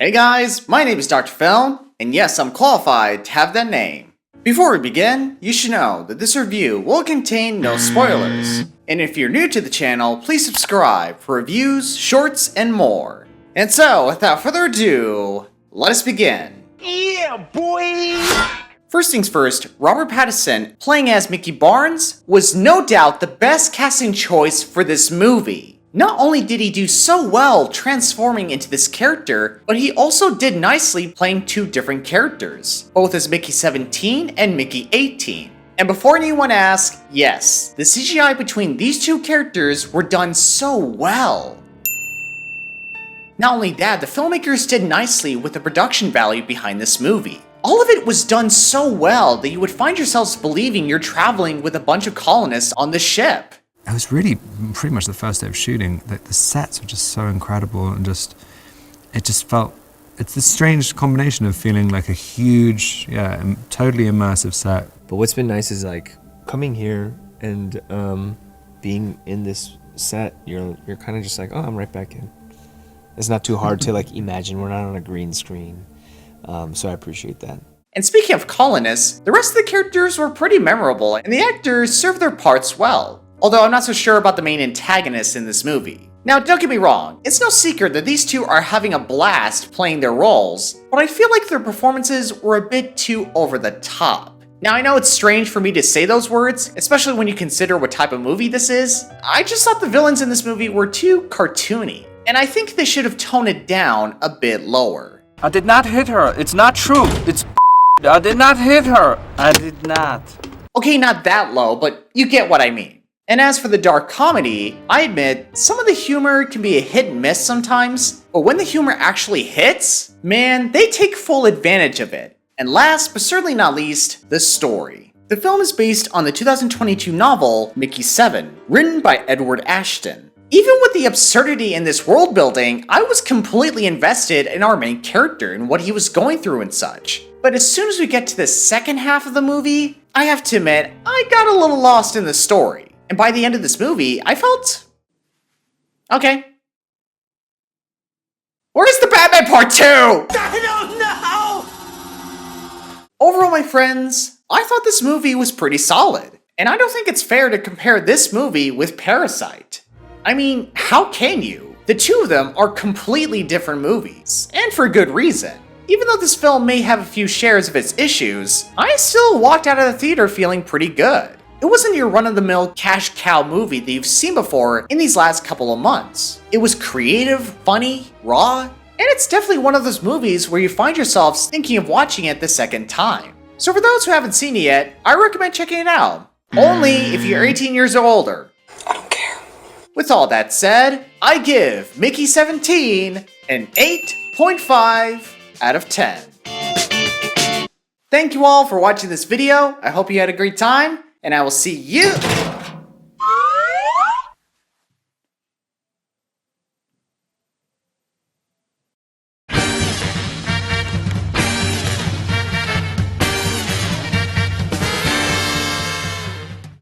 Hey guys, my name is Dr. Film, and yes, I'm qualified to have that name. Before we begin, you should know that this review will contain no spoilers. And if you're new to the channel, please subscribe for reviews, shorts, and more. And so, without further ado, let us begin. Yeah, boy! First things first, Robert Pattinson playing as Mickey Barnes was no doubt the best casting choice for this movie. Not only did he do so well transforming into this character, but he also did nicely playing two different characters, both as Mickey 17 and Mickey 18. And before anyone asks, yes, the CGI between these two characters were done so well. Not only that, the filmmakers did nicely with the production value behind this movie. All of it was done so well that you would find yourselves believing you're traveling with a bunch of colonists on the ship. It was really pretty much the first day of shooting. The sets were just so incredible, and it just felt, it's this strange combination of feeling like a huge, totally immersive set. But what's been nice is like coming here and being in this set, you're kind of just like, oh, I'm right back in. It's not too hard to like imagine. We're not on a green screen, so I appreciate that. And speaking of colonists, the rest of the characters were pretty memorable, and the actors served their parts well. Although I'm not so sure about the main antagonists in this movie. Now, don't get me wrong, it's no secret that these two are having a blast playing their roles, but I feel like their performances were a bit too over the top. Now, I know it's strange for me to say those words, especially when you consider what type of movie this is. I just thought the villains in this movie were too cartoony, and I think they should have toned it down a bit lower. I did not hit her. It's not true. It's I did not hit her. I did not. Okay, not that low, but you get what I mean. And as for the dark comedy, I admit, some of the humor can be a hit and miss sometimes, but when the humor actually hits, man, they take full advantage of it. And last, but certainly not least, the story. The film is based on the 2022 novel, Mickey 7, written by Edward Ashton. Even with the absurdity in this world building, I was completely invested in our main character and what he was going through and such. But as soon as we get to the second half of the movie, I have to admit, I got a little lost in the story. And by the end of this movie, I felt... okay. Where's the Batman Part 2? I don't know! Overall, my friends, I thought this movie was pretty solid. And I don't think it's fair to compare this movie with Parasite. I mean, how can you? The two of them are completely different movies, and for good reason. Even though this film may have a few shares of its issues, I still walked out of the theater feeling pretty good. It wasn't your run-of-the-mill cash cow movie that you've seen before in these last couple of months. It was creative, funny, raw, and it's definitely one of those movies where you find yourselves thinking of watching it the second time. So for those who haven't seen it yet, I recommend checking it out. Only if you're 18 years or older. I don't care. With all that said, I give Mickey 17 an 8.5 out of 10. Thank you all for watching this video. I hope you had a great time. And I will see you